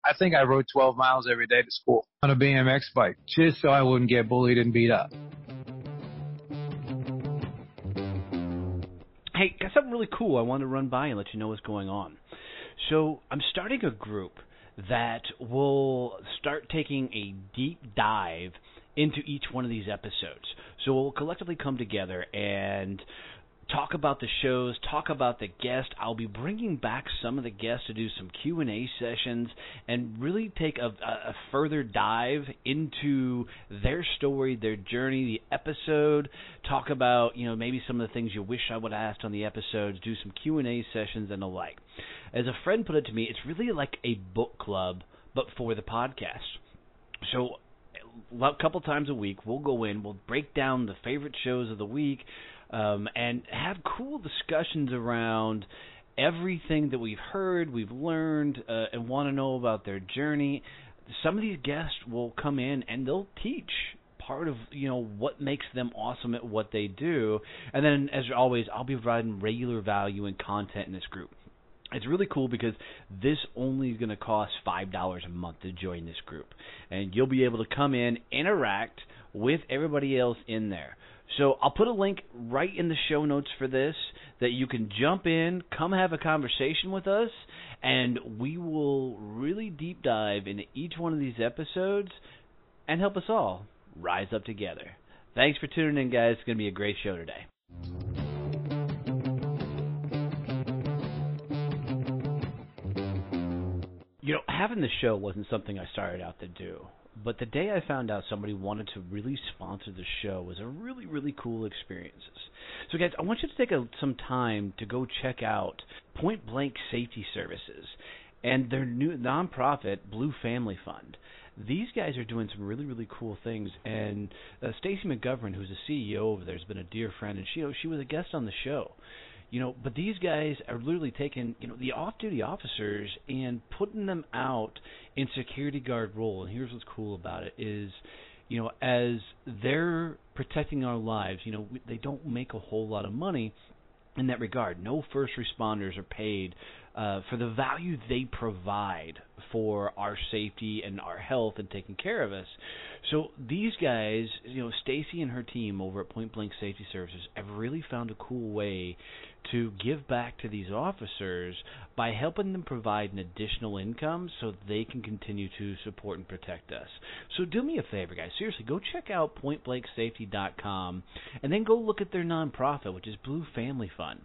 I think I rode 12 miles every day to school on a BMX bike just so I wouldn't get bullied and beat up. Hey, got something really cool I wanted to run by and let you know what's going on. So I'm starting a group that will start taking a deep dive into each one of these episodes. So we'll collectively come together and talk about the shows, talk about the guests. I'll be bringing back some of the guests to do some Q&A sessions and really take a further dive into their story, their journey, the episode, talk about, maybe some of the things you wish I would have asked on the episodes, do some Q&A sessions and the like. As a friend put it to me, it's really like a book club, but for the podcast. So a couple times a week, we'll go in, we'll break down the favorite shows of the week, and have cool discussions around everything that we've heard, we've learned, and want to know about their journey. Some of these guests will come in and they'll teach part of, what makes them awesome at what they do. And then, as always, I'll be providing regular value and content in this group. It's really cool because this only is going to cost $5 a month to join this group. And you'll be able to come in, interact with everybody else in there. So I'll put a link right in the show notes for this that you can jump in, come have a conversation with us, and we will really deep dive into each one of these episodes and help us all rise up together. Thanks for tuning in, guys. It's going to be a great show today. Having the show wasn't something I started out to do. But the day I found out somebody wanted to really sponsor the show was a really, really cool experience. So, guys, I want you to take some time to go check out Point Blank Safety Services and their new nonprofit, Blue Family Fund. These guys are doing some really, really cool things. And Stacy McGovern, who's the CEO over there, has been a dear friend, and she was a guest on the show. But these guys are literally taking, the off-duty officers and putting them out in security guard role. And here's what's cool about it is, as they're protecting our lives, they don't make a whole lot of money in that regard. No first responders are paid for the value they provide for our safety and our health and taking care of us. So these guys, Stacy and her team over at Point Blank Safety Services have really found a cool way to give back to these officers by helping them provide an additional income so they can continue to support and protect us. So do me a favor, guys. Seriously, go check out pointblanksafety.com and then go look at their nonprofit, which is Blue Family Fund.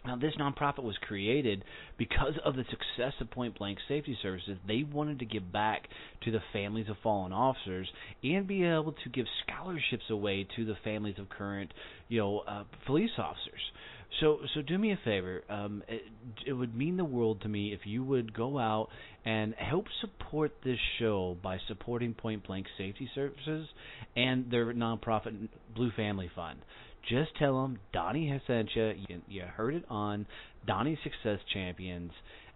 Now, this nonprofit was created because of the success of Point Blank Safety Services. They wanted to give back to the families of fallen officers and be able to give scholarships away to the families of current, police officers. So do me a favor. It would mean the world to me if you would go out and help support this show by supporting Point Blank Safety Services and their nonprofit Blue Family Fund. Just tell them Donnie has sent you. You heard it on Donnie Success Champions,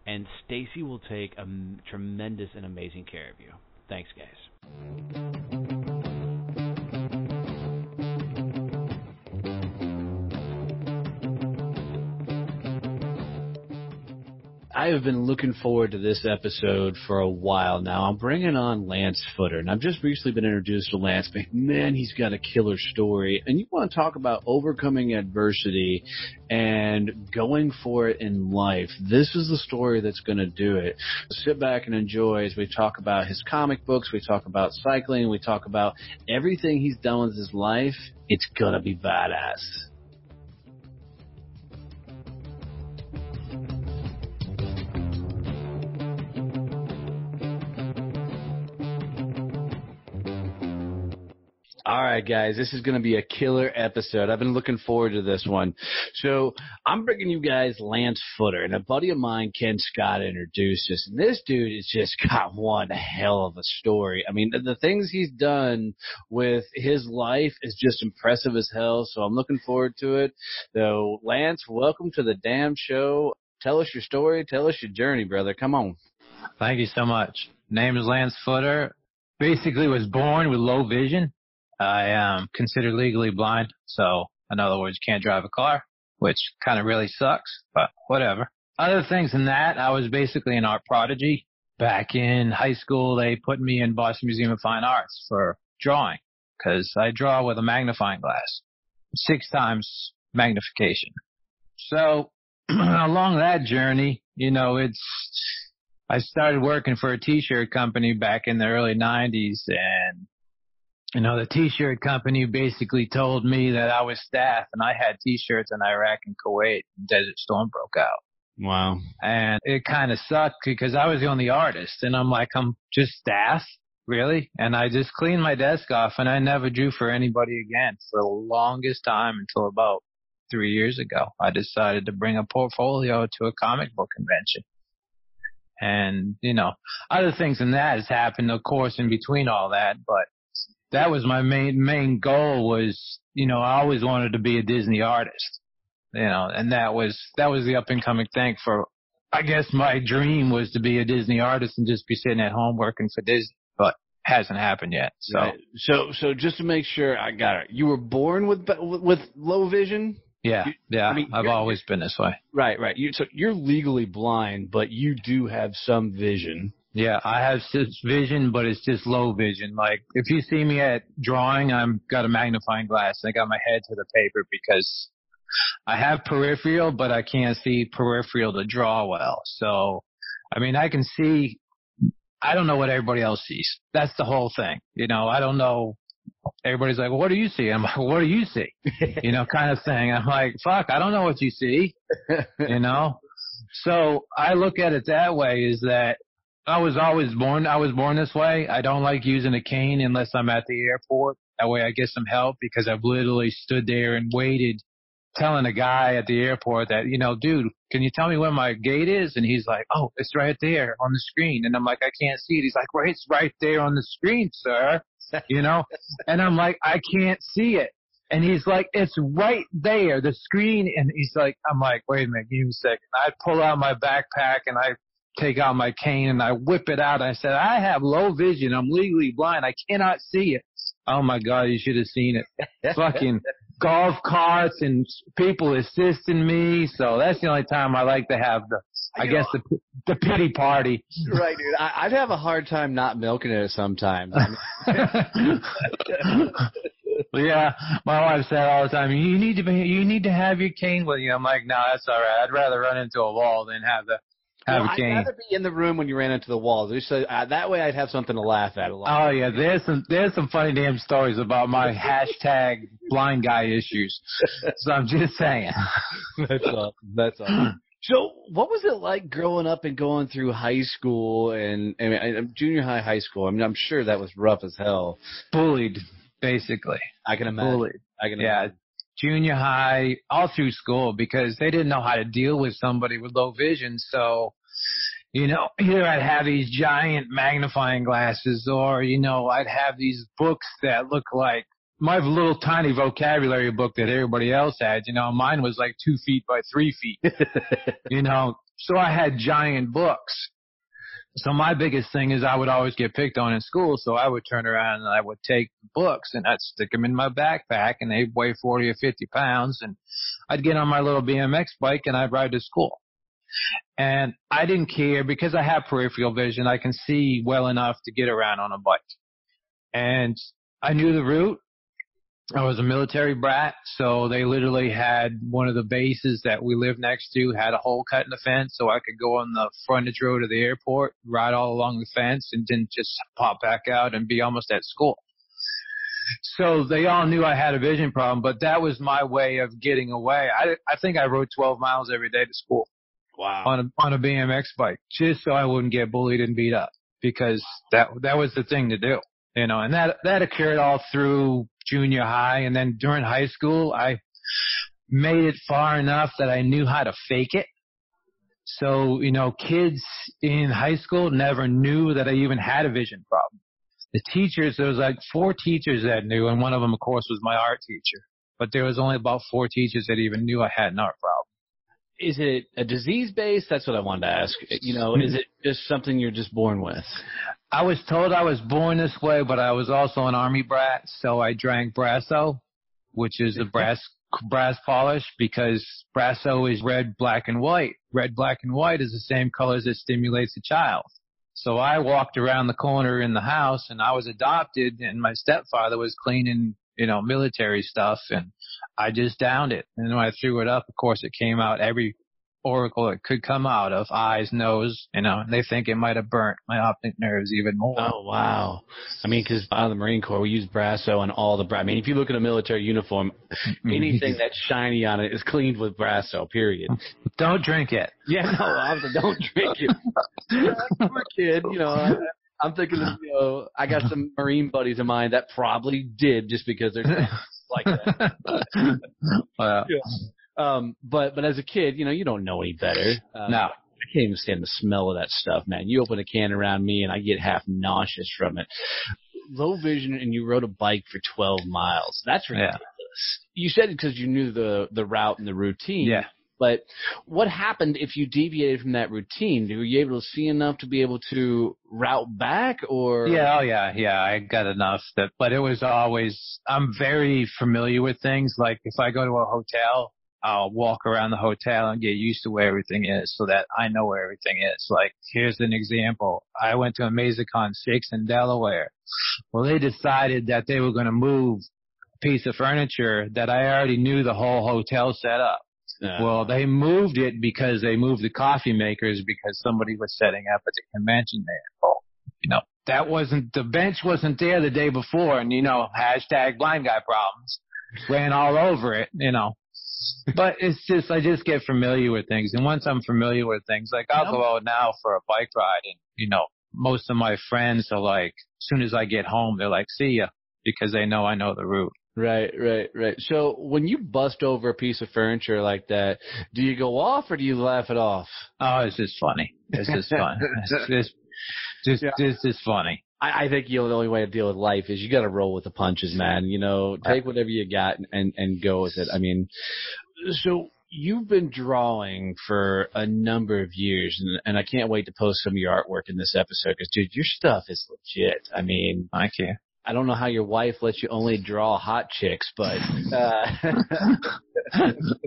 and Stacy will take a tremendous and amazing care of you. Thanks, guys. I have been looking forward to this episode for a while now. I'm bringing on Lance Footer, and I've just recently been introduced to Lance, but man, he's got a killer story. And you want to talk about overcoming adversity and going for it in life. This is the story that's going to do it. Sit back and enjoy as we talk about his comic books, we talk about cycling, we talk about everything he's done with his life. It's going to be badass. All right, guys, this is going to be a killer episode. I've been looking forward to this one. So I'm bringing you guys Lance Footer, and a buddy of mine, Ken Scott, introduced us. And this dude has just got one hell of a story. I mean, the things he's done with his life is just impressive as hell, so I'm looking forward to it. So, Lance, welcome to the damn show. Tell us your story. Tell us your journey, brother. Come on. Thank you so much. Name is Lance Footer. Basically was born with low vision. I am considered legally blind, so in other words, can't drive a car, which kind of really sucks, but whatever. Other things than that, I was basically an art prodigy. back in high school, they put me in Boston Museum of Fine Arts for drawing because I draw with a magnifying glass, 6 times magnification. So along that journey, you know, I started working for a T-shirt company back in the early 90s, and, you know, the T-shirt company basically told me that I was staff, and I had T-shirts in Iraq and Kuwait, and Desert Storm broke out. Wow. And it kind of sucked because I was the only artist, and I'm like, I'm just staff, really? And I just cleaned my desk off, and I never drew for anybody again for the longest time until about 3 years ago. I decided to bring a portfolio to a comic book convention. And, you know, other things than that has happened, of course, in between all that, but that was my main goal was, you know, I always wanted to be a Disney artist. You know, and that was the up and coming thing for, I guess my dream was to be a Disney artist and just be sitting at home working for Disney, but hasn't happened yet. So, right. So just to make sure I got it, you were born with low vision? Yeah. I mean, I've always been this way. Right. So you're legally blind, but you do have some vision. Yeah, I have vision, but it's just low vision. Like, if you see me at drawing, I've got a magnifying glass. I got my head to the paper because I have peripheral, but I can't see peripheral to draw well. So, I mean, I can see, I don't know what everybody else sees. That's the whole thing. You know, I don't know. Everybody's like, well, what do you see? I'm like, well, what do you see? You know, kind of thing. I'm like, fuck, I don't know what you see. You know? So I look at it that way is that I was born this way. I don't like using a cane unless I'm at the airport. That way I get some help because I've literally stood there and waited telling a guy at the airport that, you know, dude, can you tell me where my gate is? And he's like, oh, it's right there on the screen. And I'm like, I can't see it. He's like, well, it's right there on the screen, sir. You know? And I'm like, I can't see it. And he's like, it's right there, the screen. And he's like, I'm like, wait a minute, give me a second. I pull out my backpack and I take out my cane and I whip it out. I said, I have low vision. I'm legally blind. I cannot see it. Oh my God, you should have seen it. Fucking golf carts and people assisting me. So that's the only time I like to have the pity party. Right, dude. I'd have a hard time not milking it sometimes. Yeah, my wife said all the time, you need to have your cane with you. I'm like, no, that's all right. I'd rather run into a wall than have a cane. I'd rather be in the room when you ran into the wall. That way I'd have something to laugh at a lot. Oh, yeah. There's some funny damn stories about my hashtag blind guy issues. So I'm just saying. That's awesome. So what was it like growing up and going through high school and junior high school? I mean, I'm sure that was rough as hell. Bullied, basically. I can imagine. Bullied. Yeah. Junior high, all through school, because they didn't know how to deal with somebody with low vision. So, you know, either I'd have these giant magnifying glasses or, you know, I'd have these books that look like my little tiny vocabulary book that everybody else had. You know, mine was like 2 feet by 3 feet, you know, so I had giant books. So my biggest thing is I would always get picked on in school, so I would turn around and I would take books and I'd stick them in my backpack, and they'd weigh 40 or 50 pounds, and I'd get on my little BMX bike and I'd ride to school. And I didn't care because I have peripheral vision. I can see well enough to get around on a bike. And I knew the route. I was a military brat, so they literally had one of the bases that we lived next to had a hole cut in the fence, so I could go on the frontage road of the airport, ride all along the fence, and then just pop back out and be almost at school. So they all knew I had a vision problem, but that was my way of getting away. I think I rode 12 miles every day to school. Wow. On a BMX bike, just so I wouldn't get bullied and beat up, because that was the thing to do. You know, and that occurred all through junior high, and then during high school, I made it far enough that I knew how to fake it. So, you know, kids in high school never knew that I even had a vision problem. The teachers, there was like 4 teachers that knew, and one of them, of course, was my art teacher. But there was only about 4 teachers that even knew I had an art problem. Is it a disease base? That's what I wanted to ask. You know, is it just something you're just born with? I was told I was born this way, but I was also an Army brat, so I drank Brasso, which is a brass polish, because Brasso is red, black, and white. Red, black, and white is the same colors that stimulates a child. So I walked around the corner in the house, and I was adopted, and my stepfather was cleaning, military stuff, and I just downed it. And when I threw it up, of course, it came out every oracle it could come out of, eyes, nose, and they think it might have burnt my optic nerves even more. Oh, wow. I mean, because out of the Marine Corps, we use Brasso on all the, if you look at a military uniform, anything that's shiny on it is cleaned with Brasso, period. Don't drink it. Yeah, no, obviously don't drink it. I'm a kid, I'm thinking of, I got some Marine buddies of mine that probably did just because they're like that. Wow. Yeah. But as a kid, you don't know any better. No. I can't even stand the smell of that stuff, man. You open a can around me and I get half nauseous from it. Low vision, and you rode a bike for 12 miles. That's ridiculous. Yeah. You said it because you knew the route and the routine. Yeah. But what happened if you deviated from that routine? Were you able to see enough to be able to route back, or? Yeah, I got enough. But it was always, I'm very familiar with things. Like if I go to a hotel, I'll walk around the hotel and get used to where everything is so that I know where everything is. Like, here's an example. I went to Amazicon 6 in Delaware. Well, they decided that they were going to move a piece of furniture that I already knew the whole hotel set up. Well, they moved it because they moved the coffee makers because somebody was setting up at the convention there. Well, the bench wasn't there the day before, and, hashtag blind guy problems ran all over it, But it's just, I just get familiar with things. And once I'm familiar with things, like I'll go out now for a bike ride, and, most of my friends are like, as soon as I get home, they're like, see ya, because they know I know the route. Right. So when you bust over a piece of furniture like that, do you go off or do you laugh it off? Oh, it's just funny. It's just fun. It's just funny. I think the only way to deal with life is you got to roll with the punches, man. Take whatever you got and go with it. I mean, so you've been drawing for a number of years, and I can't wait to post some of your artwork in this episode because, dude, your stuff is legit. I mean, thank you. I don't know how your wife lets you only draw hot chicks, but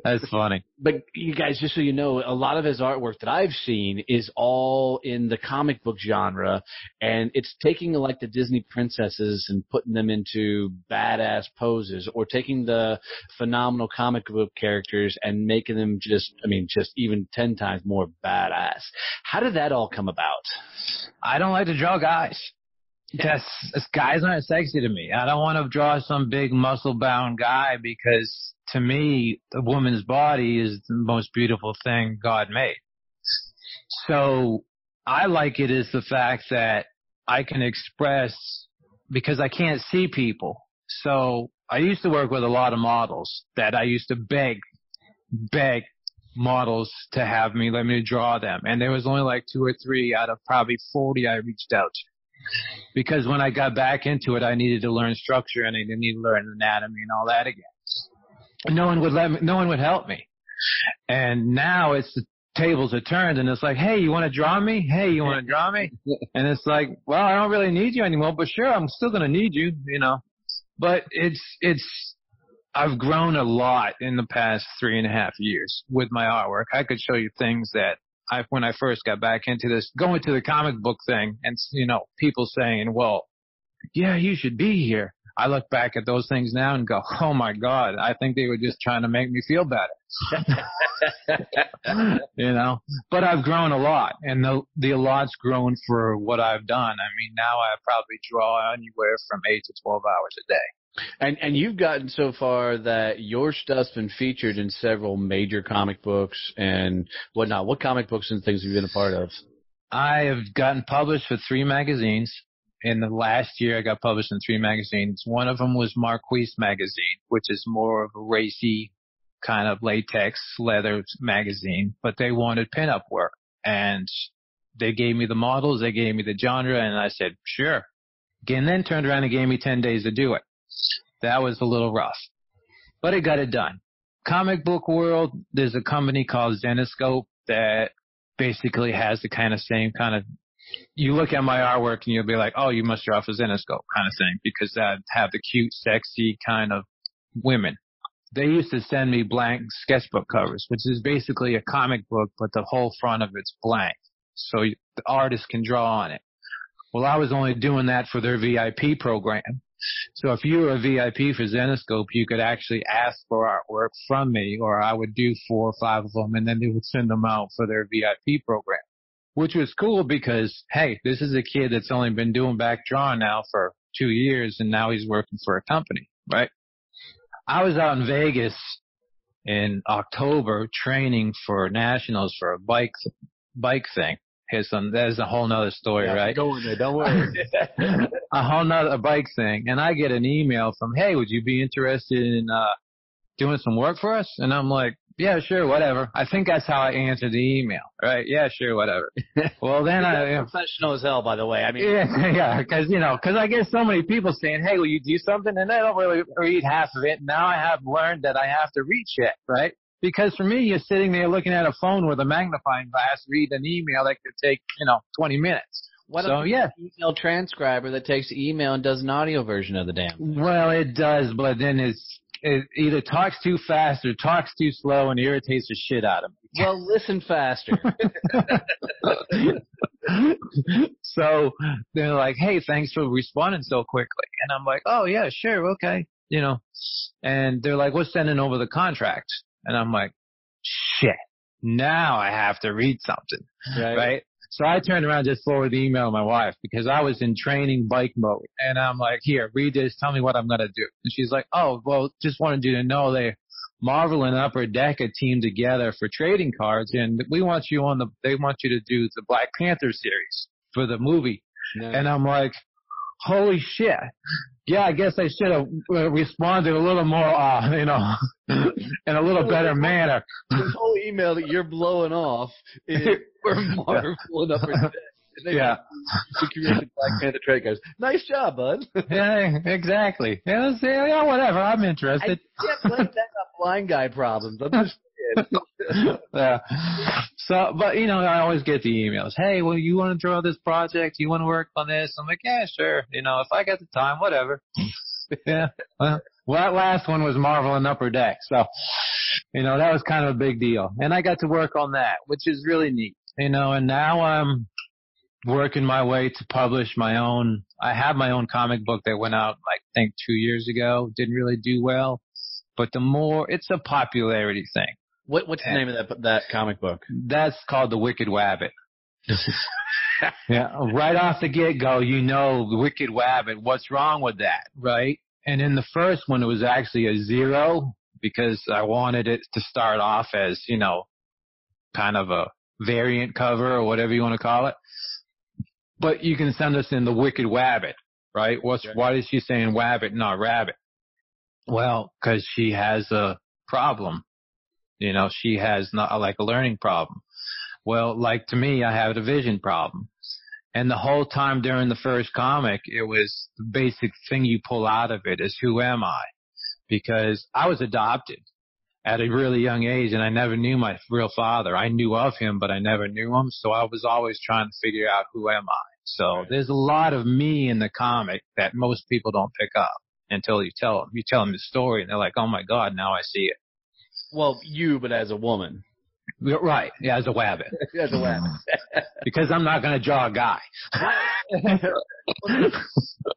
that's funny. But you guys, just so you know, a lot of his artwork that I've seen is all in the comic book genre, and it's taking like the Disney princesses and putting them into badass poses, or taking the phenomenal comic book characters and making them just even 10 times more badass. How did that all come about? I don't like to draw guys. Guys aren't sexy to me. I don't want to draw some big muscle-bound guy because, to me, the woman's body is the most beautiful thing God made. So I like it as the fact that I can express, because I can't see people. So I used to work with a lot of models that I used to beg models to let me draw them. And there was only like 2 or 3 out of probably 40 I reached out to. Because when I got back into it, I needed to learn structure and I needed to learn anatomy and all that again. And no one would help me. And now it's the tables are turned and it's like, hey, you want to draw me? Hey, you want to draw me? And it's like, well, I don't really need you anymore, but sure, I'm still going to need you, But I've grown a lot in the past 3.5 years with my artwork. I could show you things that when I first got back into this, going to the comic book thing and, people saying, well, yeah, you should be here. I look back at those things now and go, oh my God, I think they were just trying to make me feel better. But I've grown a lot, and the a lot's grown for what I've done. I mean, now I probably draw anywhere from 8 to 12 hours a day. And you've gotten so far that your stuff's been featured in several major comic books and whatnot. What comic books and things have you been a part of? I have gotten published for 3 magazines. In the last year, I got published in 3 magazines. One of them was Marquise Magazine, which is more of a racy kind of latex leather magazine, but they wanted pinup work. And they gave me the models, they gave me the genre, and I said, sure. And then turned around and gave me 10 days to do it. That was a little rough, but it got it done. Comic book world, there's a company called Zenescope that basically has the same kind of, you look at my artwork and you'll be like, oh, you must draw for Zenescope kind of thing, because I have the cute, sexy kind of women. They used to send me blank sketchbook covers, which is basically a comic book, but the whole front of it's blank. so the artist can draw on it. Well, I was only doing that for their VIP program. So if you were a VIP for Zenescope, you could actually ask for artwork from me, or I would do 4 or 5 of them, and then they would send them out for their VIP program, which was cool because, hey, this is a kid that's only been doing back drawing now for 2 years, and now he's working for a company, right? I was out in Vegas in October training for nationals for a bike thing. That is a whole nother story, right? Go in there, don't worry. A whole nother bike thing. And I get an email from, hey, would you be interested in doing some work for us? And I'm like, yeah, sure, whatever. I think that's how I answered the email, right? Yeah, sure, whatever. Well, then professional as hell, by the way. I mean, yeah, because I get so many people saying, hey, will you do something? And they don't really read half of it. Now I have learned that I have to read shit, right? Because for me, you're sitting there looking at a phone with a magnifying glass, read an email that could take, 20 minutes. What so, yeah. Email transcriber that takes email and does an audio version of the damn thing? Well, it does, but then it either talks too fast or talks too slow and irritates the shit out of me. Well, listen faster. So they're like, hey, thanks for responding so quickly. And I'm like, oh, yeah, sure, okay. And they're like, we're sending over the contract. And I'm like, shit, now I have to read something, right? So I turned around and just forwarded the email to my wife because I was in training bike mode. And I'm like, here, read this. Tell me what I'm going to do. And she's like, oh, well, just wanted you to know Marvel and Upper Deck are teamed together for trading cards. And they want you to do the Black Panther series for the movie. Nice. And I'm like, holy shit. Yeah, I guess I should have responded a little more, in a little better manner. This whole email that you're blowing off is for Marvel and Upper Deck. Yeah. To create Black Panther trade cards. Nice job, bud. Yeah, exactly. Yeah, whatever. I'm interested. I can't blame that on blind guy problems. I'm just saying. Yeah. So, but I always get the emails. Hey, well, you want to draw this project? You want to work on this? I'm like, yeah, sure. If I got the time, whatever. Yeah. Well, that last one was Marvel and Upper Deck. So, that was kind of a big deal. And I got to work on that, which is really neat. And now I'm working my way to publish my own. I have my own comic book that went out, I think 2 years ago. Didn't really do well. But it's a popularity thing. What's the name of that comic book? That's called The Wicked Wabbit. Yeah, right off the get-go, the Wicked Wabbit. What's wrong with that, right? And in the first one, it was actually a 0 because I wanted it to start off as, kind of a variant cover or whatever you want to call it. But you can send us in The Wicked Wabbit, right? Why is she saying wabbit, not rabbit? Well, because she has a problem. She has not like a learning problem. Well, like to me, I have a vision problem. And the whole time during the first comic, it was the basic thing you pull out of it is who am I? Because I was adopted at a really young age and I never knew my real father. I knew of him, but I never knew him. So I was always trying to figure out who am I? So there's a lot of me in the comic that most people don't pick up until you tell them. You tell them the story and they're like, oh my God, now I see it. Well, but as a woman. Right. Yeah, as a wabbit. As a wabbit. Because I'm not going to draw a guy.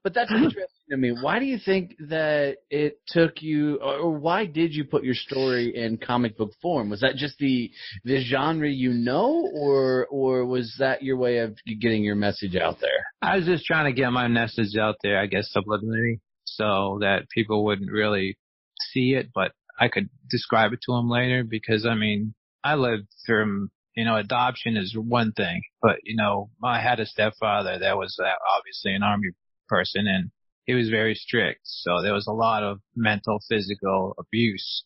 But that's interesting to me. Why do you think that it took you, or why did you put your story in comic book form? Was that just the genre or was that your way of getting your message out there? I was just trying to get my message out there, I guess, subliminally, so that people wouldn't really see it, but I could describe it to them later because, I lived through, adoption is one thing, but, I had a stepfather that was obviously an Army person and he was very strict. So there was a lot of mental, physical abuse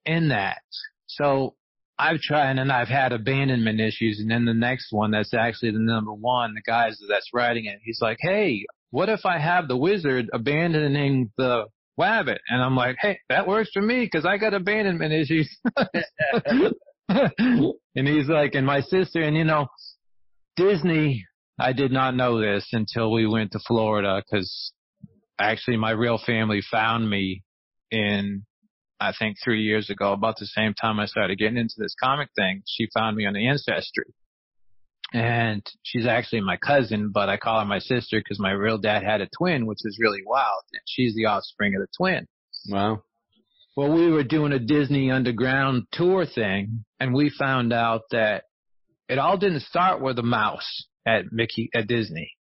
in that. So I've tried and I've had abandonment issues. And then the next one, that's actually the number one, the guy that's writing it, he's like, hey, what if I have the wizard abandoning the Wabbit? And I'm like, hey, that works for me because I got abandonment issues. And he's like, and my sister, and Disney, I did not know this until we went to Florida because actually my real family found me I think 3 years ago, about the same time I started getting into this comic thing. She found me on the Ancestry. And she's actually my cousin, but I call her my sister because my real dad had a twin, which is really wild. And she's the offspring of the twin. Wow. Well, we were doing a Disney Underground tour thing, and we found out that it all didn't start with a mouse at Disney.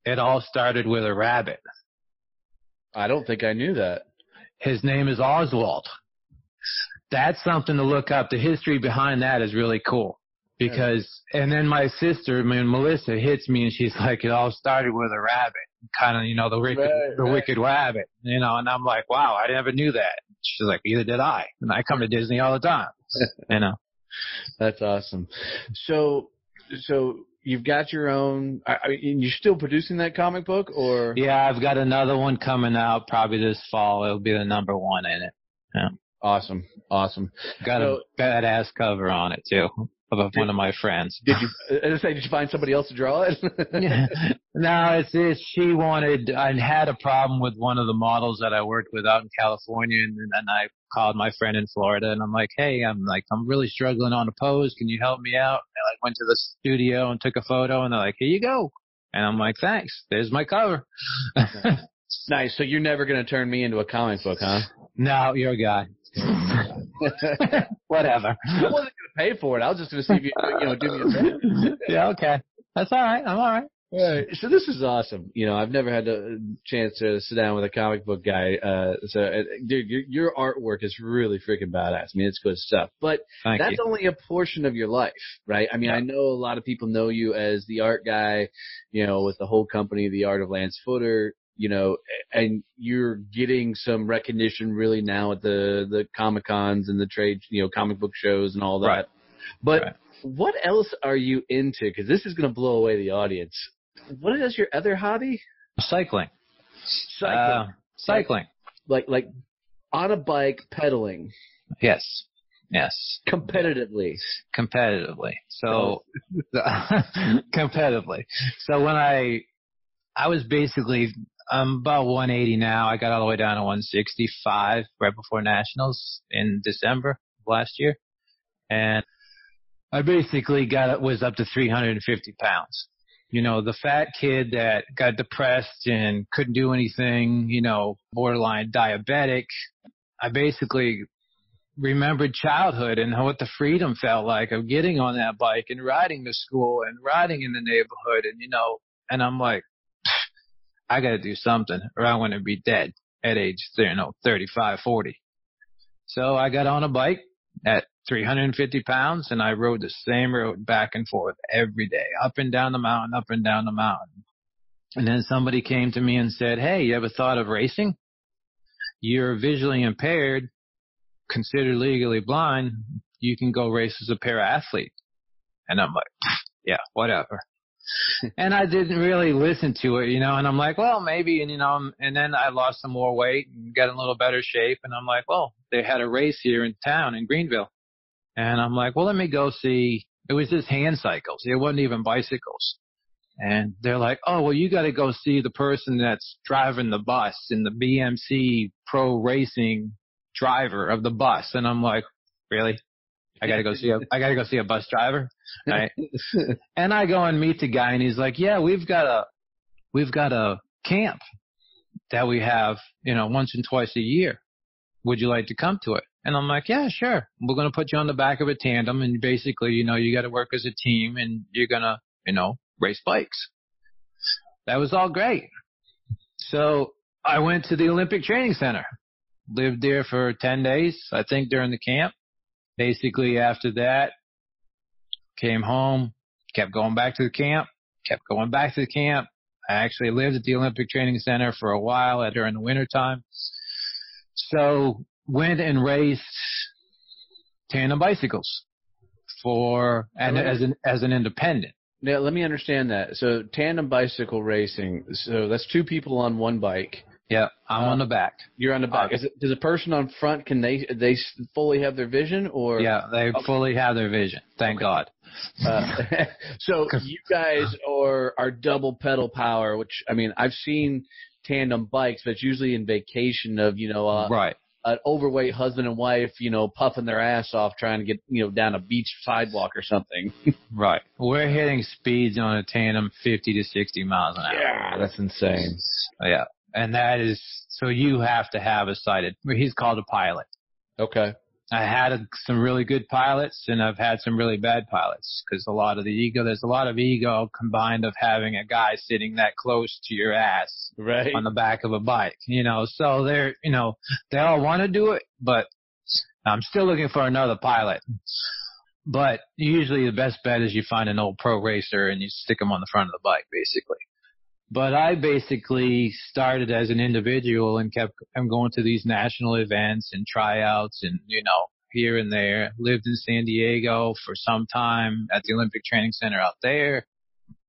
It all started with a rabbit. I don't think I knew that. His name is Oswald. That's something to look up. The history behind that is really cool. Because, and then my sister, Melissa, hits me and she's like, it all started with a rabbit. Kind of, the Wicked Wabbit, and I'm like, wow, I never knew that. She's like, either did I. And I come to Disney all the time, That's awesome. So you've got your own, you're still producing that comic book, or? Yeah, I've got another one coming out probably this fall. It'll be the number one in it. Yeah. Awesome. Got a badass cover on it too. Of one of my friends. Did you find somebody else to draw it? No, she wanted, I had a problem with one of the models that I worked with out in California, and I called my friend in Florida, and I'm like, hey, I'm really struggling on a pose. Can you help me out? And I went to the studio and took a photo, and they're like, here you go. And I'm like, thanks. There's my cover. Nice. So you're never going to turn me into a comic book, huh? No, you're a guy. Whatever. I wasn't going to pay for it. I was just going to see if you do me a favor. Yeah, okay. That's all right. I'm all right. Right. So this is awesome. I've never had a chance to sit down with a comic book guy. Dude, your artwork is really freaking badass. I mean, it's good stuff. But that's only a portion of your life, right? I mean, I know a lot of people know you as the art guy, with the whole company, The Art of Lance Footer. And you're getting some recognition really now at the Comic-Cons and the trade, comic book shows and all that. Right. But what else are you into? Because this is going to blow away the audience. What is your other hobby? Cycling. Cycling. Like on a bike pedaling. Yes. Competitively. So, competitively. So when I was basically, I'm about 180 now. I got all the way down to 165 right before Nationals in December of last year. And I basically was up to 350 pounds. The fat kid that got depressed and couldn't do anything, borderline diabetic. I basically remembered childhood and what the freedom felt like of getting on that bike and riding to school and riding in the neighborhood. And I'm like, I got to do something or I'm going to be dead at age, 35, 40. So I got on a bike at 350 pounds and I rode the same road back and forth every day, up and down the mountain. And then somebody came to me and said, hey, you ever thought of racing? You're visually impaired, considered legally blind. You can go race as a para-athlete. And I'm like, yeah, whatever. And I didn't really listen to it, and I'm like, well, maybe, and then I lost some more weight and got in a little better shape. And I'm like, well, they had a race here in town in Greenville. And I'm like, well, let me go see. It was just hand cycles. It wasn't even bicycles. And they're like, oh, well, you got to go see the person that's driving the bus in the BMC pro racing driver of the bus. And I'm like, really? I got to go see a bus driver. Right. And I go and meet the guy and he's like, yeah, we've got a camp that we have, once and twice a year. Would you like to come to it? And I'm like, yeah, sure. We're going to put you on the back of a tandem and basically, you got to work as a team and you're going to, race bikes. That was all great. So I went to the Olympic Training Center, lived there for 10 days, I think, during the camp. Basically, after that, came home, kept going back to the camp. I actually lived at the Olympic Training Center for a while during the wintertime. So went and raced tandem bicycles as an independent. Now, let me understand that. So tandem bicycle racing, so that's two people on one bike. Yeah, I'm on the back. You're on the back. Does the person on front, can they fully have their vision, or? Yeah, they fully have their vision. Thank God. So you guys are double pedal power, which, I mean, I've seen tandem bikes, but it's usually in vacation of, right. an overweight husband and wife, puffing their ass off trying to get, down a beach sidewalk or something. Right. We're hitting speeds on a tandem 50 to 60 miles an hour. Yeah, that's insane. Yeah. And that is, so you have to have a sighted, he's called a pilot. Okay. I had some really good pilots, and I've had some really bad pilots because there's a lot of ego combined of having a guy sitting that close to your ass right on the back of a bike, so they all want to do it, but I'm still looking for another pilot. But usually the best bet is you find an old pro racer and you stick them on the front of the bike, basically. But I basically started as an individual and I'm going to these national events and tryouts and, here and there. Lived in San Diego for some time at the Olympic Training Center out there.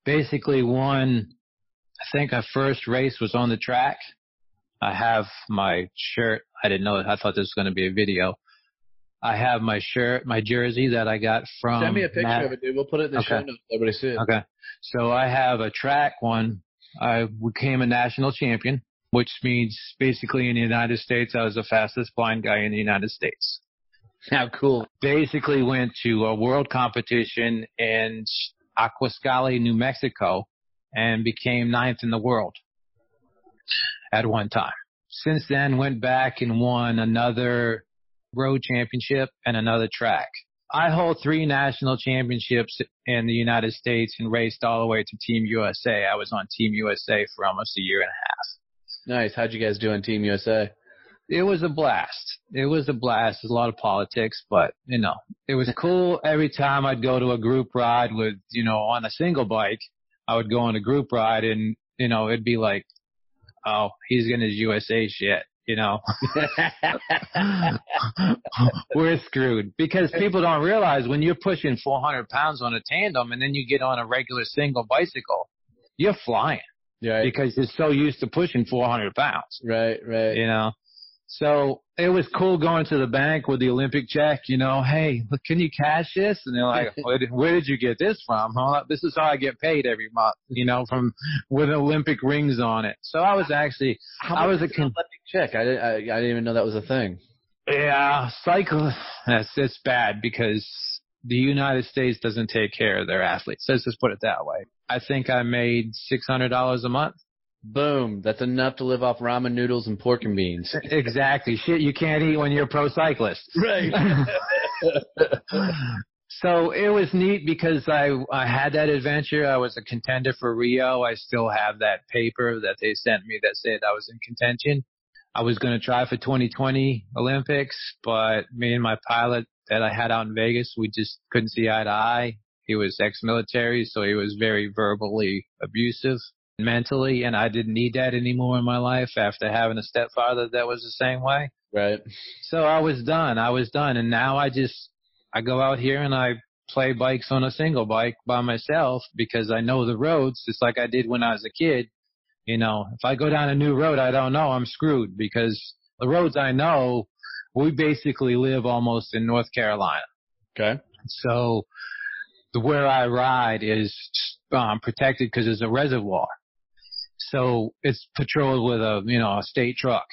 Basically won, I think our first race was on the track. I have my shirt. I didn't know it. I thought this was going to be a video. I have my shirt, my jersey that I got from. Send me a picture of it, dude. We'll put it in the show notes. Everybody see it. Okay. So I have a track one. I became a national champion, which means basically in the United States, I was the fastest blind guy in the United States. How cool. Basically went to a world competition in Aquascali, New Mexico, and became 9th in the world at one time. Since then, went back and won another road championship and another track. I hold 3 national championships in the United States and raced all the way to Team USA. I was on Team USA for almost a year and a half. Nice. How'd you guys do on Team USA? It was a blast. There's a lot of politics, but, it was cool. Every time I'd go to a group ride with, on a single bike, I would go on a group ride and, it'd be like, oh, he's getting his USA shit. We're screwed because people don't realize when you're pushing 400 pounds on a tandem and then you get on a regular single bicycle, you're flying. Right. Because you're so used to pushing 400 pounds. Right. So it was cool going to the bank with the Olympic check, hey, look, can you cash this? And they're like, where did you get this from? Huh? This is how I get paid every month, from with Olympic rings on it. So I was actually, Olympic check. I didn't even know that was a thing. Yeah, Cyclist. It's bad because the United States doesn't take care of their athletes. Let's just put it that way. I think I made $600 a month. Boom. That's enough to live off ramen noodles and pork and beans. Exactly. Shit you can't eat when you're a pro cyclist. Right. So it was neat because I had that adventure. I was a contender for Rio. I still have that paper that they sent me that said I was in contention. I was going to try for 2020 Olympics, but me and my pilot that I had out in Vegas, we just couldn't see eye to eye. He was ex-military, so he was very verbally abusive mentally, and I didn't need that anymore in my life after having a stepfather that was the same way. Right. So I was done, and now I go out here and I play bikes on a single bike by myself because I know the roads just like I did when I was a kid. If I go down a new road I don't know, I'm screwed because the roads I know, we basically live almost in North Carolina. Okay. So where I ride is protected because there's a reservoir. So it's patrolled with a state truck.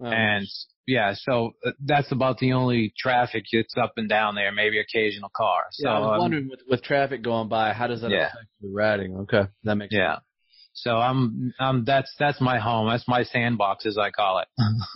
Oh. And yeah, so that's about the only traffic that's up and down there, maybe occasional car. So I was wondering with traffic going by, how does that affect your riding? Okay. That makes sense. Yeah. So that's my home. That's my sandbox, as I call it.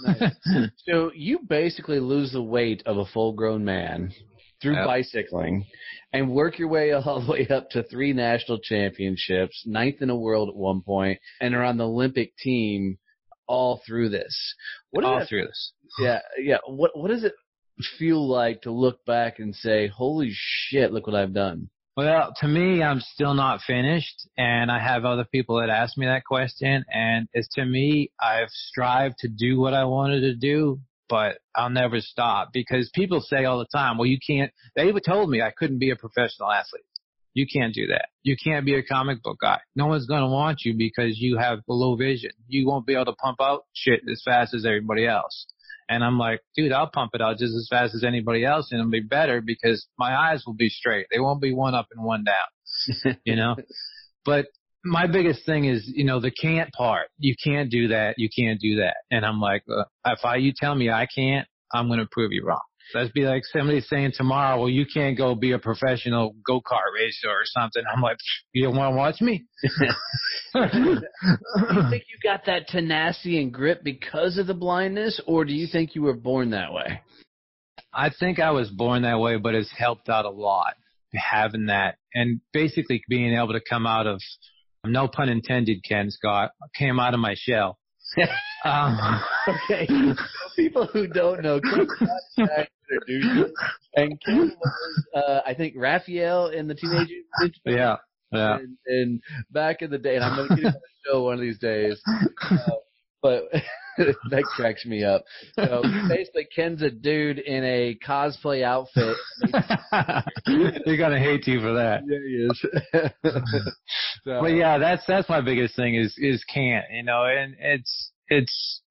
Nice. So you basically lose the weight of a full-grown man through bicycling and work your way all the way up to 3 national championships, 9th in the world at one point, and are on the Olympic team all through this. Through this. Yeah. What does it feel like to look back and say, holy shit, look what I've done? Well, to me, I'm still not finished, and I have other people that ask me that question, and it's to me, I've strived to do what I wanted to do, but I'll never stop because people say all the time, well, you can't, they told me I couldn't be a professional athlete. You can't do that. You can't be a comic book guy. No one's going to want you because you have low vision. You won't be able to pump out shit as fast as everybody else. And I'm like, dude, I'll pump it out just as fast as anybody else, and it'll be better because my eyes will be straight. They won't be one up and one down, But my biggest thing is, the can't part. You can't do that. You can't do that. And I'm like, you tell me I can't, I'm going to prove you wrong. That'd be like somebody saying tomorrow, well, you can't go be a professional go-kart racer or something. I'm like, you don't want to watch me? Do you think you got that tenacity and grit because of the blindness, or do you think you were born that way? I think I was born that way, but it's helped out a lot having that. And basically being able to come out of, no pun intended, Ken Scott, came out of my shell. Okay. So people who don't know, Ken Scott introduced you. And Ken was, I think, Raphael in the Teenage Mutant Ninja Turtles. Yeah. And back in the day, and I'm going to get him on the show one of these days. But that cracks me up. So basically, Ken's a dude in a cosplay outfit. They're gonna hate you for that. Yeah, he is. So, but yeah, that's my biggest thing is can't, and it's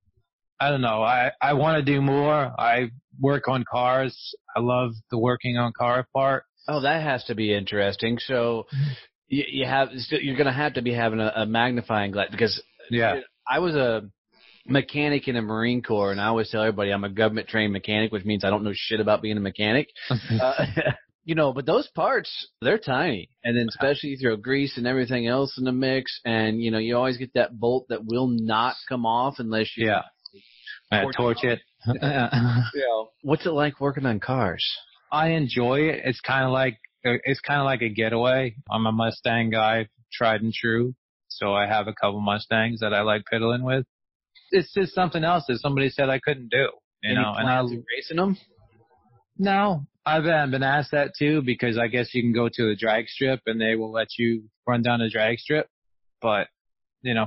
I don't know. I want to do more. I work on cars. I love the working on car part. Oh, that has to be interesting. So you're gonna have to be having a magnifying glass because I was a mechanic in the Marine Corps, and I always tell everybody I'm a government-trained mechanic, which means I don't know shit about being a mechanic. But those parts, they're tiny. And then especially you throw grease and everything else in the mix, and, you always get that bolt that will not come off unless you torch it. What's it like working on cars? I enjoy it. It's kind of like a getaway. I'm a Mustang guy, tried and true, so I have a couple Mustangs that I like piddling with. It's just something else that somebody said I couldn't do, and I was racing them. No, I've been asked that too, because I guess you can go to a drag strip and they will let you run down a drag strip, but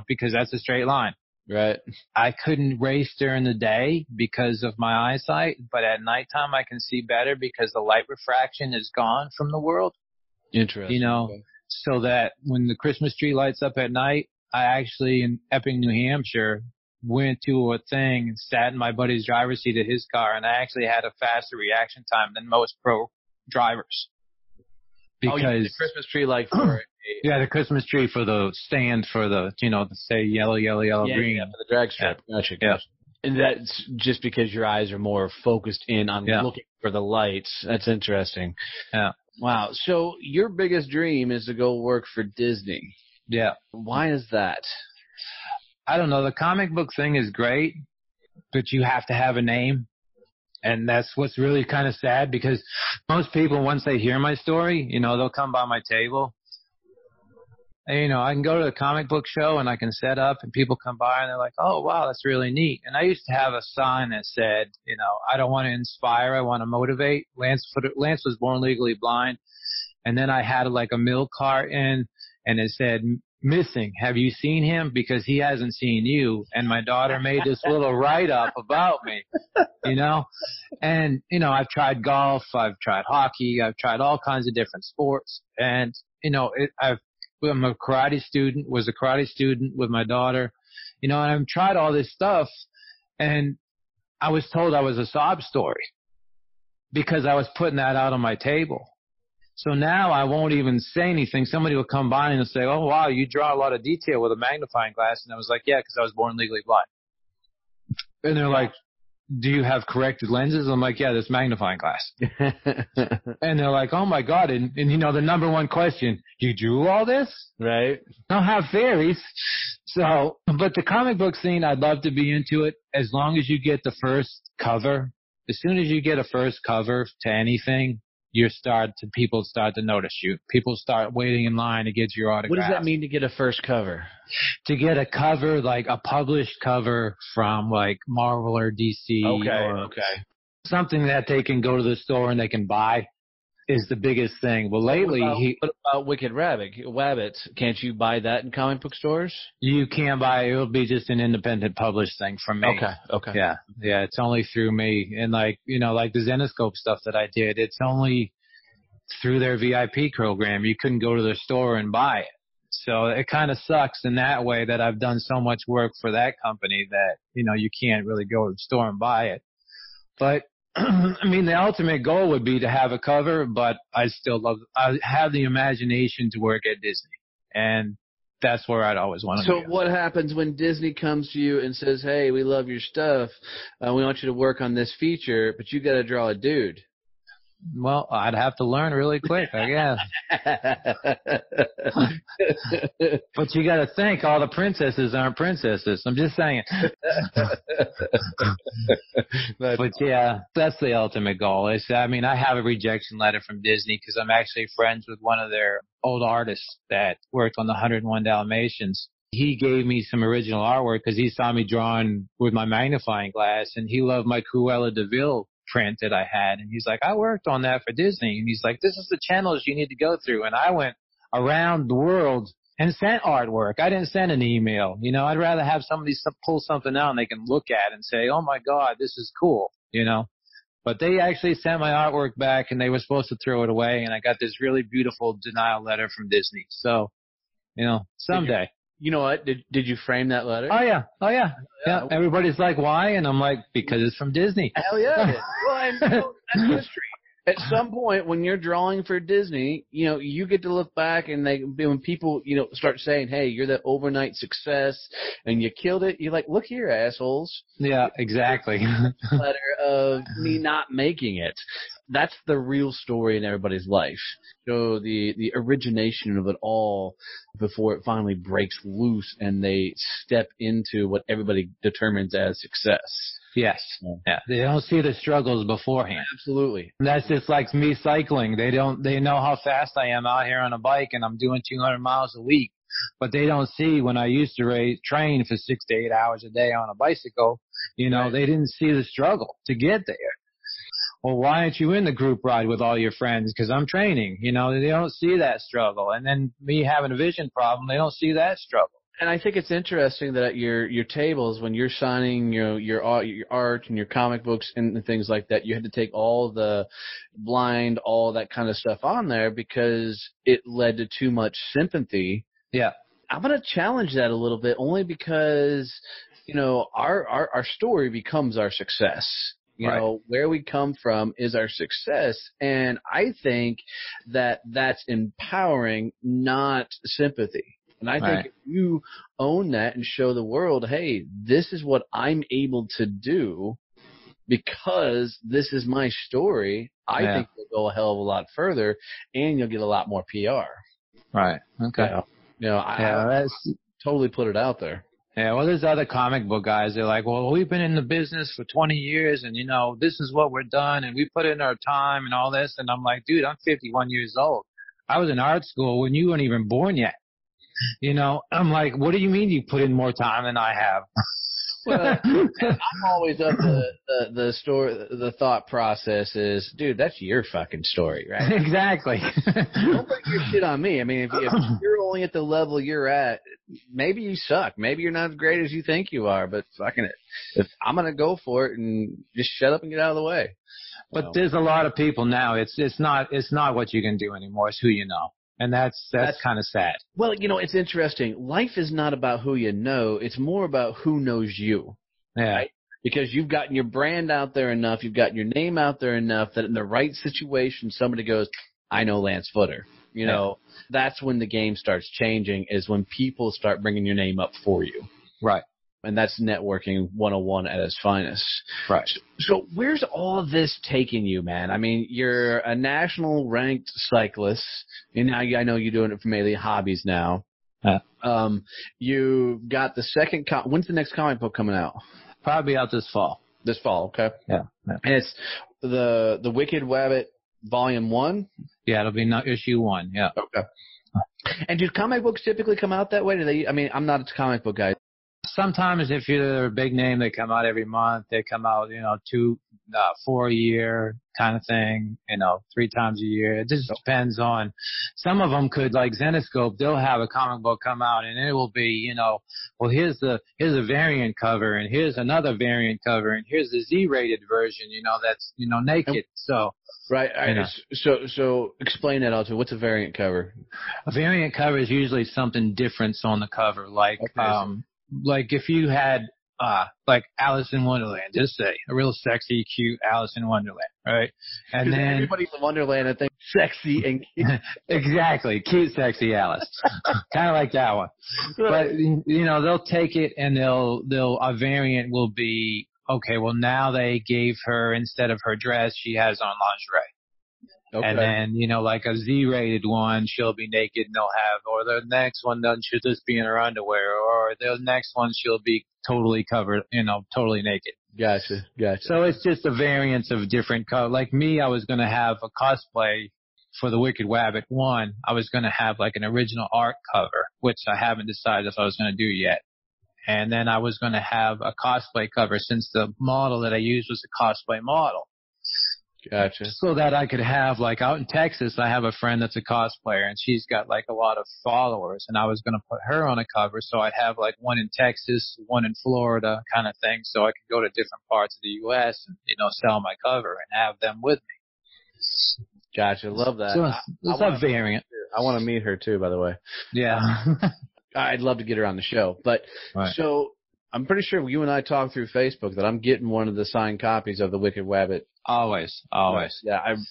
because that's a straight line. Right. I couldn't race during the day because of my eyesight, but at nighttime I can see better because the light refraction is gone from the world. Interesting. Okay. So that when the Christmas tree lights up at night, I actually in Epping, New Hampshire, went to a thing and sat in my buddy's driver's seat of his car, and I actually had a faster reaction time than most pro drivers. Because the Christmas tree, like for the Christmas tree for the stand for the say yellow, green. Yeah, for the drag strip. Yeah. Gotcha. Yeah. And that's just because your eyes are more focused in on looking for the lights. That's interesting. Yeah. Wow. So your biggest dream is to go work for Disney. Yeah. Why is that? I don't know. The comic book thing is great, but you have to have a name. And that's what's really kind of sad, because most people, once they hear my story, they'll come by my table. And, I can go to the comic book show and I can set up and people come by and they're like, oh, wow, that's really neat. And I used to have a sign that said, I don't want to inspire, I want to motivate. Lance was born legally blind. And then I had like a milk cart in and it said, missing. Have you seen him? Because he hasn't seen you. And my daughter made this little write-up about me, And, I've tried golf. I've tried hockey. I've tried all kinds of different sports. And, I'm a karate student, was a karate student with my daughter, and I've tried all this stuff. And I was told I was a sob story because I was putting that out on my table. So now I won't even say anything. Somebody will come by and say, oh, wow, you draw a lot of detail with a magnifying glass. And I was like, yeah, because I was born legally blind. And they're like, do you have corrected lenses? I'm like, yeah, this magnifying glass. And they're like, oh, my God. And the number one question, you drew all this? Right. I don't have fairies. So, but the comic book scene, I'd love to be into it as long as you get the first cover. As soon as you get a first cover to anything, people start to notice you. People start waiting in line to get your autograph. What does that mean to get a first cover? To get a cover, like a published cover from like Marvel or DC. Okay. Something that they can go to the store and they can buy is the biggest thing. Well, lately what about Wicked Wabbit? Can't you buy that in comic book stores? You can't buy it. It'll be just an independent published thing from me. Okay. Yeah. It's only through me. And like the Zenescope stuff that I did, it's only through their VIP program. You couldn't go to their store and buy it. So it kind of sucks in that way that I've done so much work for that company that, you can't really go to the store and buy it. But I mean, the ultimate goal would be to have a cover, but I have the imagination to work at Disney. And that's where I'd always want to be. So what happens when Disney comes to you and says, hey, we love your stuff, we want you to work on this feature, but you got to draw a dude? Well, I'd have to learn really quick, I guess. But you got to think, all the princesses aren't princesses. I'm just saying. But yeah, that's the ultimate goal. I have a rejection letter from Disney because I'm actually friends with one of their old artists that worked on the 101 Dalmatians. He gave me some original artwork because he saw me drawing with my magnifying glass, and he loved my Cruella de Vil print that I had, and he's like, I worked on that for Disney, and he's like, this is the channels you need to go through. And I went around the world and sent artwork. I didn't send an email. I'd rather have somebody pull something out and they can look at and say, oh my God, this is cool, But they actually sent my artwork back, and they were supposed to throw it away, and I got this really beautiful denial letter from Disney. So, someday. You know what? Did you frame that letter? Oh yeah. Everybody's like, why? And I'm like, because it's from Disney. Hell yeah. Well, that's history. At some point, when you're drawing for Disney, you get to look back, and when people, start saying, hey, you're the overnight success, and you killed it, you're like, look here, assholes. Yeah, exactly. Letter of me not making it. That's the real story in everybody's life. So the origination of it all before it finally breaks loose and they step into what everybody determines as success. Yes. Yeah. They don't see the struggles beforehand. Absolutely. And that's just like me cycling. They know how fast I am out here on a bike, and I'm doing 200 miles a week. But they don't see when I used to train for 6 to 8 hours a day on a bicycle. Right. They didn't see the struggle to get there. Well, why aren't you in the group ride with all your friends? Because I'm training. They don't see that struggle. And then me having a vision problem, they don't see that struggle. And I think it's interesting that at your tables, when you're signing your art and your comic books and things like that, you had to take all the blind, all that kind of stuff on there because it led to too much sympathy. Yeah. I'm going to challenge that a little bit only because, our story becomes our success. Right. Where we come from is our success. And I think that that's empowering, not sympathy. And I think if you own that and show the world, hey, this is what I'm able to do because this is my story, I think you'll go a hell of a lot further and you'll get a lot more PR. Right. Okay. I totally put it out there. Yeah, well, there's other comic book guys. They're like, well, we've been in the business for 20 years, and, this is what we're done, and we put in our time and all this. And I'm like, dude, I'm 51 years old. I was in art school when you weren't even born yet. I'm like, what do you mean you put in more time than I have? Well, I'm always up the thought process is, dude, that's your fucking story, right? Exactly. Don't put your shit on me. I mean, if you're only at the level you're at, maybe you suck. Maybe you're not as great as you think you are, but fucking it. If I'm going to go for it and just shut up and get out of the way. But there's a lot of people now. It's not what you can do anymore. It's who you know. And that's kind of sad. Well, it's interesting. Life is not about who you know. It's more about who knows you. Yeah. Right? Because you've gotten your brand out there enough, you've gotten your name out there enough that in the right situation, somebody goes, I know Lance Footer. That's when the game starts changing, is when people start bringing your name up for you. Right. And that's networking 101 at its finest. Right. So where's all this taking you, man? I mean, you're a national ranked cyclist, and now I know you're doing it for mainly hobbies now. You've got the second when's the next comic book coming out? Probably out this fall. This fall, okay. Yeah. And it's the Wicked Wabbit Volume 1? Yeah, it'll be issue 1, yeah. Okay. And do comic books typically come out that way? I'm not a comic book guy. Sometimes if you're a big name, they come out every month. They come out, 4 a year kind of thing, 3 times a year. It just depends on. Some of them could, like Zenescope, they'll have a comic book come out and it will be, well, here's a variant cover and here's another variant cover and here's the Z-rated version, that's, naked. So. Right. So explain that also. What's a variant cover? A variant cover is usually something different on the cover, like if you had like Alice in Wonderland, just say a real sexy, cute Alice in Wonderland, right? And then everybody's in Wonderland, I think, sexy and cute. Exactly, cute, sexy Alice, kind of like that one. But they'll take it and a variant will be, okay, well now they gave her, instead of her dress, she has on lingerie. Okay. And then, like a Z-rated one, she'll be naked and they'll have, or the next one she'll just be in her underwear, or the next one she'll be totally covered, totally naked. Gotcha. So it's just a variance of different colors. Like me, I was going to have a cosplay for the Wicked Wabbit 1. I was going to have like an original art cover, which I haven't decided if I was going to do yet. And then I was going to have a cosplay cover, since the model that I used was a cosplay model. Gotcha. So that I could have, like, out in Texas, I have a friend that's a cosplayer, and she's got, like, a lot of followers, and I was going to put her on a cover, so I'd have, like, one in Texas, one in Florida kind of thing, so I could go to different parts of the U.S. and, sell my cover and have them with me. Gotcha. Love that. So it's a variant. I want to meet her, too, by the way. Yeah. I'd love to get her on the show. But right. So I'm pretty sure you and I talked through Facebook that I'm getting one of the signed copies of the Wicked Wabbit. Always. Yeah, I'm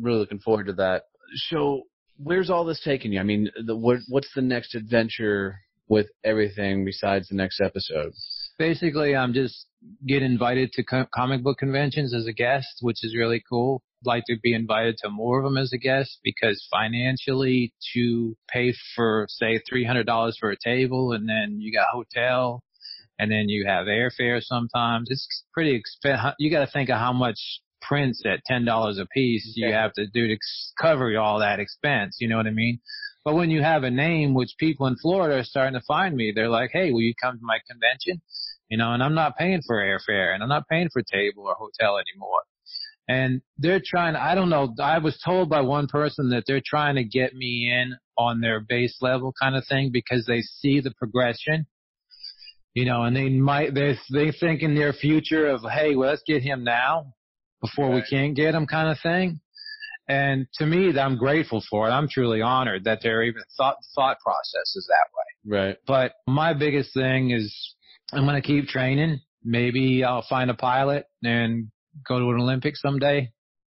really looking forward to that. So where's all this taking you? I mean, what's the next adventure with everything besides the next episode? Basically, I'm just getting invited to comic book conventions as a guest, which is really cool. I'd like to be invited to more of them as a guest, because financially, to pay for, say, $300 for a table, and then you got hotel, and then you have airfare sometimes, it's pretty expensive. You got to think of how much prints at $10 a piece you have to do to cover all that expense. You know what I mean? But when you have a name, which people in Florida are starting to find me, they're like, hey, will you come to my convention? And I'm not paying for airfare, and I'm not paying for table or hotel anymore. And they're trying, I don't know, I was told by one person that they're trying to get me in on their base level kind of thing, because they see the progression. And they think in their future of, hey, well, let's get him now before we can't get him kind of thing. And to me, I'm grateful for it. I'm truly honored that there even thought process is that way. Right. But my biggest thing is I'm going to keep training. Maybe I'll find a pilot and go to an Olympics someday.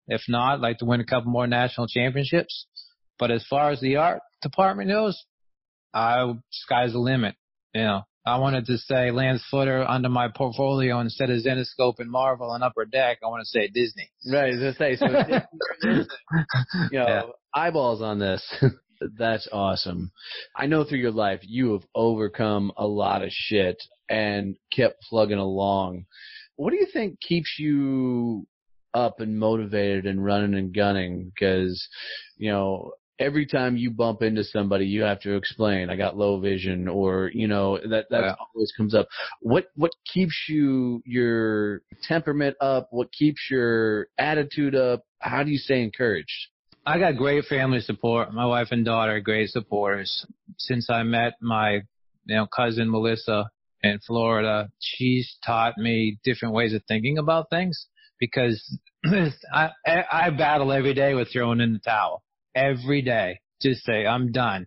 If not, I'd like to win a couple more national championships. But as far as the art department goes, sky's the limit. I wanted to say Lance Footer under my portfolio instead of Zenescope and Marvel and Upper Deck. I want to say Disney. Right, as I say, so eyeballs on this. That's awesome. I know through your life you have overcome a lot of shit and kept plugging along. What do you think keeps you up and motivated and running and gunning? Because, every time you bump into somebody, you have to explain, I got low vision, or, that always comes up. What keeps your temperament up? What keeps your attitude up? How do you stay encouraged? I got great family support. My wife and daughter are great supporters. Since I met my, cousin Melissa in Florida, she's taught me different ways of thinking about things, because I battle every day with throwing in the towel. Every day. Just say, I'm done.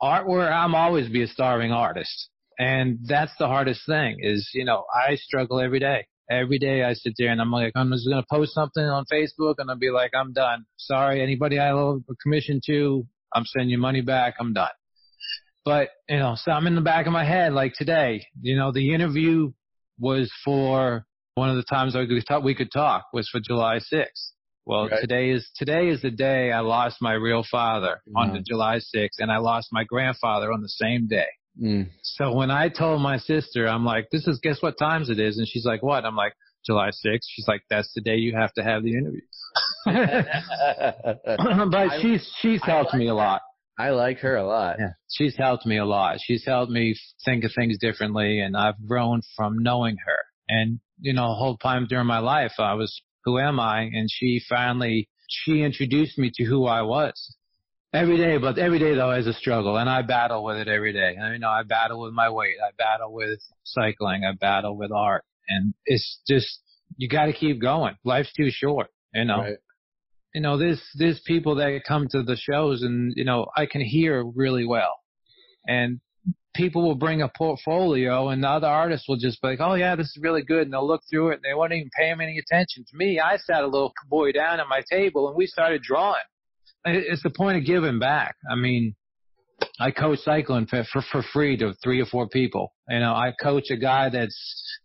Artwork, I'm always be a starving artist. And that's the hardest thing is, I struggle every day. Every day I sit there and I'm like, I'm just going to post something on Facebook and I'll be like, I'm done. Sorry, anybody I owe a commission to, I'm sending you money back. I'm done. But, so I'm in the back of my head, like today, the interview was for one of the times we could talk was for July 6th. Well, right. Today is the day I lost my real father on the July 6th, and I lost my grandfather on the same day. Mm. So when I told my sister, I'm like, guess what times it is? And she's like, what? I'm like, July 6th. She's like, that's the day you have to have the interview. But she's helped me a lot. I like her a lot. Yeah. She's helped me a lot. She's helped me think of things differently, and I've grown from knowing her. And, the whole time during my life, I was, who am I? And she introduced me to who I was. Every day, though, is a struggle, and I battle with it every day. I battle with my weight. I battle with cycling. I battle with art. And it's just, you got to keep going. Life's too short, Right. There's people that come to the shows and, I can hear really well. And people will bring a portfolio and the other artists will just be like, oh yeah, this is really good. And they'll look through it and they won't even pay them any attention. To me, I sat a little boy down at my table and we started drawing. It's the point of giving back. I mean, I coach cycling for free to 3 or 4 people. You know, I coach a guy that's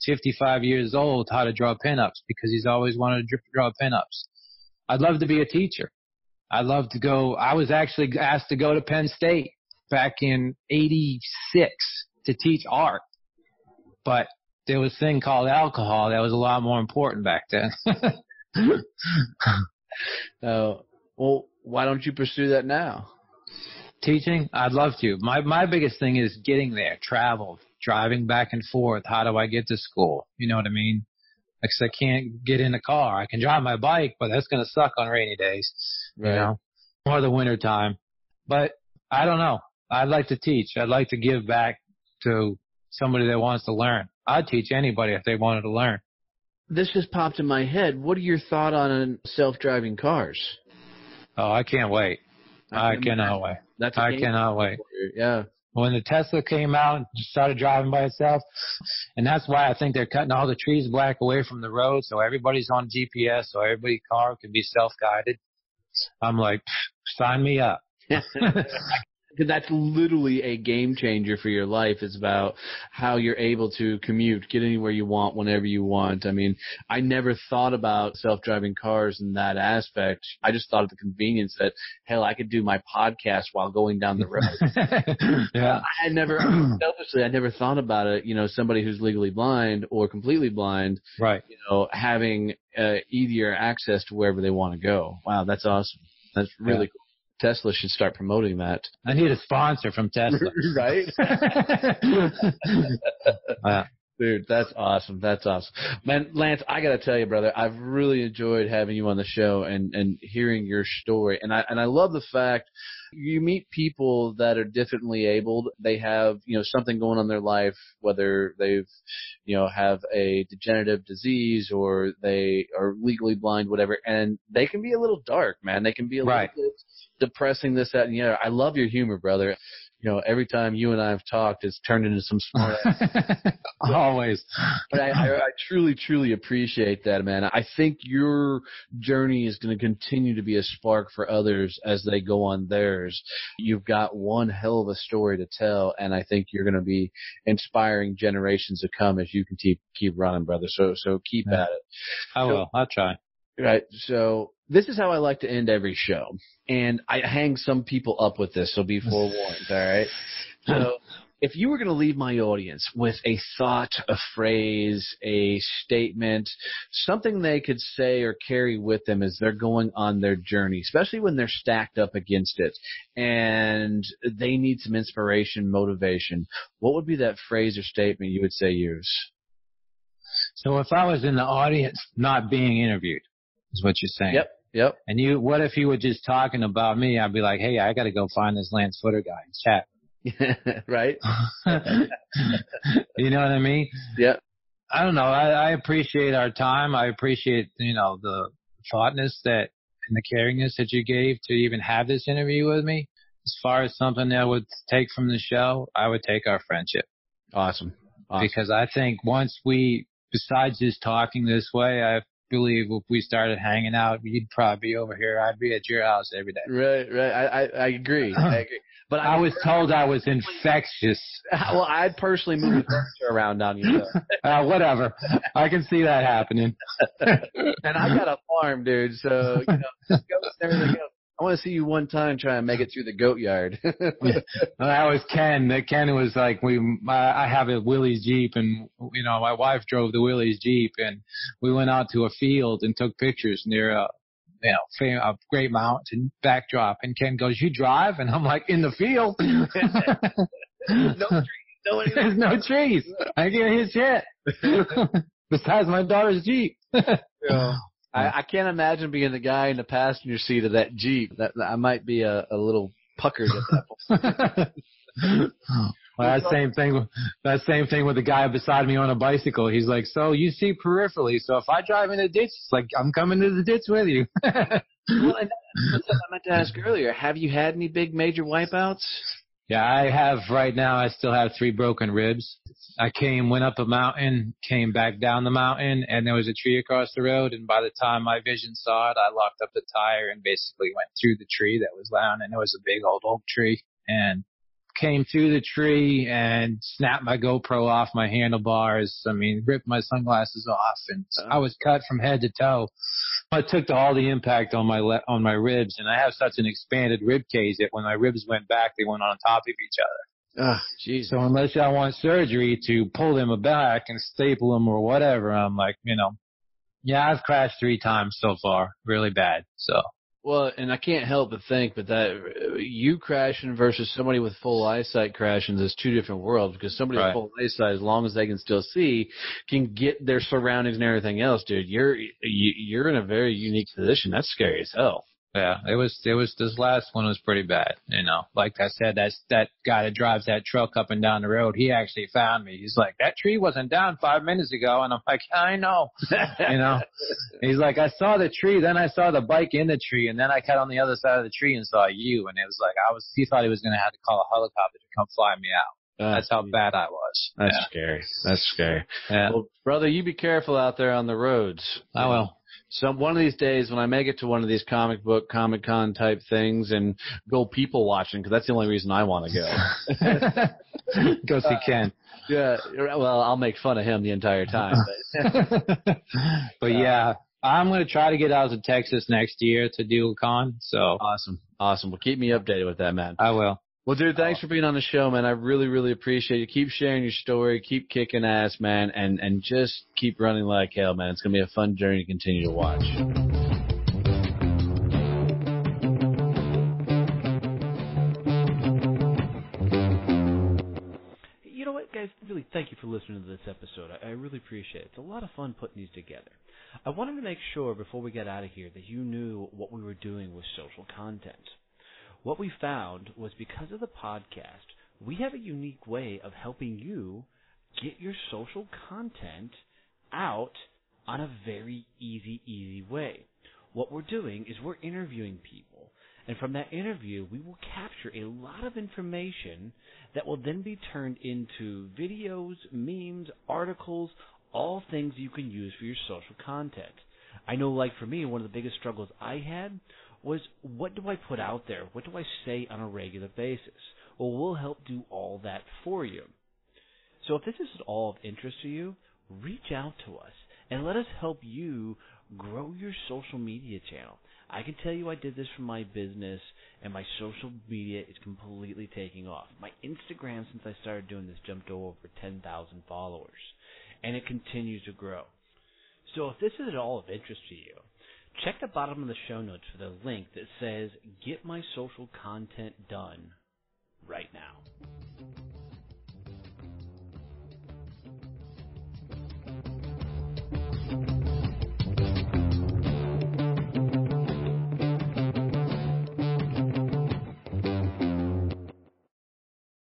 55 years old how to draw pinups because he's always wanted to draw pinups. I'd love to be a teacher. I'd love to go. I was actually asked to go to Penn State back in '86 to teach art. But there was a thing called alcohol that was a lot more important back then. Well, why don't you pursue that now? Teaching? I'd love to. My biggest thing is getting there, travel, driving back and forth. How do I get to school? You know what I mean? Because I can't get in a car. I can drive my bike, but that's going to suck on rainy days, right. You know, or the winter time. But I don't know. I'd like to teach. I'd like to give back to somebody that wants to learn. I'd teach anybody if they wanted to learn. This just popped in my head. What are your thoughts on self-driving cars? Oh, I can't wait. I cannot wait. I cannot wait. Yeah. When the Tesla came out and started driving by itself, and that's why I think they're cutting all the trees black away from the road so everybody's on GPS, so everybody's car can be self-guided. I'm like, sign me up. That's literally a game changer for your life. It's about how you're able to commute, get anywhere you want, whenever you want. I mean, I never thought about self-driving cars in that aspect. I just thought of the convenience that, hell, I could do my podcast while going down the road. Yeah. I never thought about it, you know, somebody who's legally blind or completely blind, right? You know, having easier access to wherever they want to go. Wow, that's awesome. That's really cool. Tesla should start promoting that. I need a sponsor from Tesla. Right? Dude, that's awesome. That's awesome. Man, Lance, I got to tell you, brother, I've really enjoyed having you on the show and hearing your story. And I love the fact you meet people that are differently abled. They have, you know, something going on in their life, whether they've, you know, have a degenerative disease or they are legally blind, whatever. And they can be a little dark, man. They can be a little bit depressing, this, that, and the other. I love your humor, brother. You know, every time you and I have talked, it's turned into some smart ass. Always. But I truly, truly appreciate that, man. I think your journey is going to continue to be a spark for others as they go on theirs. You've got one hell of a story to tell, and I think you're going to be inspiring generations to come as you can keep running, brother. So keep at it. I will. I'll try. Right. So this is how I like to end every show. And I hang some people up with this, so be forewarned, all right? So if you were going to leave my audience with a thought, a phrase, a statement, something they could say or carry with them as they're going on their journey, especially when they're stacked up against it and they need some inspiration, motivation, what would be that phrase or statement you would say use? So if I was in the audience not being interviewed, is what you're saying. Yep. And what if you were just talking about me? I'd be like, hey, I got to go find this Lance Footer guy and chat. Right. You know what I mean? Yeah. I don't know. I appreciate our time. I appreciate, you know, the thoughtness and the caringness that you gave to even have this interview with me. As far as something that I would take from the show, I would take our friendship. Awesome. Because I think once besides just talking this way, I believe if we started hanging out, you'd probably be over here. I'd be at your house every day. Right. I agree. But I was told I was infectious. Well, I'd personally move the furniture around down here. Whatever. I can see that happening. And I got a farm, dude. So, you know, just go there. I want to see you one time try and make it through the goat yard. That was Ken. Ken was like, I have a Willys Jeep, and you know, my wife drove the Willys Jeep, and we went out to a field and took pictures near a great mountain backdrop. And Ken goes, "You drive?" And I'm like, "In the field." No trees. There's no trees. I can't hear shit. Besides my daughter's Jeep. Yeah. I can't imagine being the guy in the passenger seat of that Jeep. That I might be a little puckered at that point. Well, that same thing with the guy beside me on a bicycle. He's like, "So you see peripherally. So if I drive in a ditch, it's like I'm coming to the ditch with you." Well, and that's what I meant to ask earlier. Have you had any big major wipeouts? Yeah, I still have 3 broken ribs. I went up a mountain, came back down the mountain, and there was a tree across the road, and by the time my vision saw it, I locked up the tire and basically went through the tree that was down, and it was a big old oak tree, and came through the tree and snapped my GoPro off my handlebars. I mean, ripped my sunglasses off, and I was cut from head to toe. I took all the impact on my ribs, and I have such an expanded rib cage that when my ribs went back, they went on top of each other. Jeez. So unless I want surgery to pull them back and staple them or whatever, I'm like, yeah, I've crashed 3 times so far, really bad. So. Well, and I can't help but think that you crashing versus somebody with full eyesight crashing is 2 different worlds, because somebody with full eyesight, as long as they can still see, can get their surroundings and everything else, dude. You're in a very unique position. That's scary as hell. Yeah, it was this last one was pretty bad, Like I said, that guy that drives that truck up and down the road, he actually found me. He's like, that tree wasn't down 5 minutes ago, and I'm like, I know. He's like, I saw the tree, then I saw the bike in the tree, and then I got on the other side of the tree and saw you, and it was like he thought he was gonna have to call a helicopter to come fly me out. That's how bad I was. That's scary. That's scary. Yeah. Well, brother, you be careful out there on the roads. I will. So one of these days when I make it to one of these comic book, Comic-Con type things and go people watching, because that's the only reason I want to go. Go see Ken. Yeah, well, I'll make fun of him the entire time. But yeah, I'm going to try to get out to Texas next year to do a con. So Awesome. Well, keep me updated with that, man. I will. Well, dude, thanks for being on the show, man. I really, really appreciate it. Keep sharing your story. Keep kicking ass, man, and just keep running like hell, man. It's going to be a fun journey to continue to watch. You know what, guys? Really, thank you for listening to this episode. I really appreciate it. It's a lot of fun putting these together. I wanted to make sure before we get out of here that you knew what we were doing with social content. What we found was because of the podcast, we have a unique way of helping you get your social content out on a very easy way. What we're doing is we're interviewing people, and from that interview, we will capture a lot of information that will then be turned into videos, memes, articles, all things you can use for your social content. I know, like for me, one of the biggest struggles I had was, what do I put out there? What do I say on a regular basis? Well, we'll help do all that for you. So if this is at all of interest to you, reach out to us and let us help you grow your social media channel. I can tell you I did this for my business, and my social media is completely taking off. My Instagram, since I started doing this, jumped to over 10,000 followers, and it continues to grow. So if this is at all of interest to you, check the bottom of the show notes for the link that says, Get My Social Content Done right now.